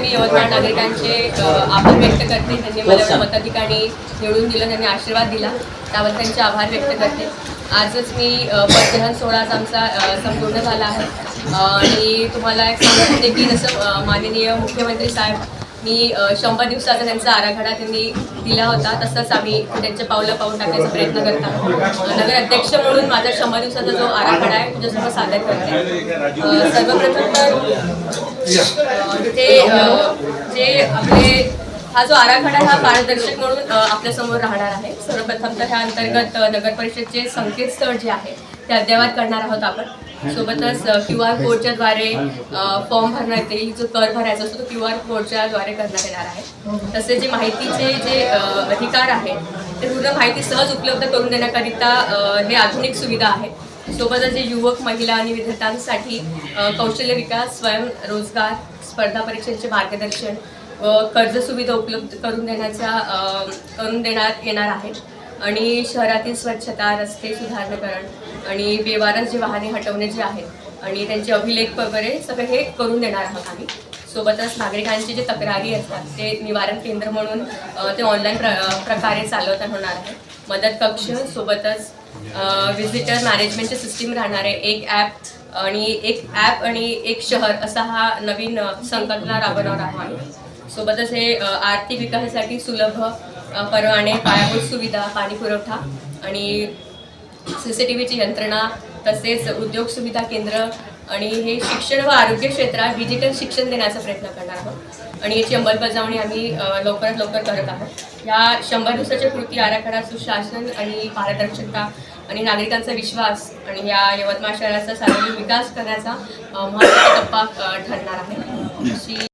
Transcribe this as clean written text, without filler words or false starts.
मी यवतमाळ नागरिकांचे आभार व्यक्त करते. त्यांनी मला मताधिकारी निवडून दिलं, त्यांनी आशीर्वाद दिला, त्याबद्दल त्यांचे आभार व्यक्त करते. आजच मी पदग्रहण सोहळाच आमचा संपूर्ण झाला आहे आणि तुम्हाला एक सांगते की जसं माननीय मुख्यमंत्री साहेब मी 100 दिवसाचा त्यांचा आराखडा त्यांनी दिला होता, तसंच आम्ही त्यांच्या पावलं पाऊल टाकण्याचा प्रयत्न करत आहोत. नगर अध्यक्ष म्हणून माझा 100 दिवसाचा जो आराखडा आहे तुझ्यासमोर सादर करते. सर्वप्रथम तर जे आपले हा जो आराखडा हा पारदर्शक म्हणून आपल्यासमोर राहणार आहे. सर्वप्रथम तर ह्या अंतर्गत नगर परिषदेचे संकेतस्थळ जे आहे ते अद्ययावत करणार आहोत आपण. सोबतच QR कोडच्या द्वारे फॉर्म भरण्यात येईल, जो कर भरायचा असतो तो QR कोडच्या द्वारे करण्यात येणार आहे. तसे जे माहितीचे जे अधिकार आहेत ते पूर्ण माहिती सहज उपलब्ध करून देण्याकरिता हे आधुनिक सुविधा आहे. सोबतच जे युवक, महिला आणि विद्यार्थ्यांसाठी कौशल्य विकास, स्वयंरोजगार, स्पर्धा परीक्षांचे मार्गदर्शन व कर्ज सुविधा उपलब्ध करून देण्यात येणार आहे. आणि शहरातील स्वच्छता, रस्ते सुधारणीकरण आणि बेवारस जे वाहने हटवणे जे आहेत आणि त्यांचे अभिलेख वगैरे सगळे हे करून देणार आहोत आम्ही. सोबतच नागरिकांचे जे तक्रारी असतात ते निवारण केंद्र म्हणून ते ऑनलाईन प्रकारे चालवता होणार आहे. मदत कक्ष, सोबतच व्हिजिटर मॅनेजमेंटची सिस्टीम राहणार आहे. एक ॲप आणि एक शहर असा हा नवीन संकल्पना राबवणार आहोत. सोबतच हे आर्थिक विकासासाठी सुलभ परवाने, पायाभूत सुविधा, पाणी पुरवठा आणि CCTVची यंत्रणा, तसेच उद्योग सुविधा केंद्र आणि हे शिक्षण व आरोग्य क्षेत्रात डिजिटल शिक्षण देण्याचा प्रयत्न करणार आहोत आणि याची अंमलबजावणी आम्ही लवकरात लवकर करत आहोत. या 100 दिवसाच्या कृती आराखडा सुशासन आणि पारदर्शकता आणि नागरिकांचा विश्वास आणि या यवतमाळ शहराचा सार्वजनिक विकास करण्याचा महत्त्वाचा टप्पा ठरणार आहे.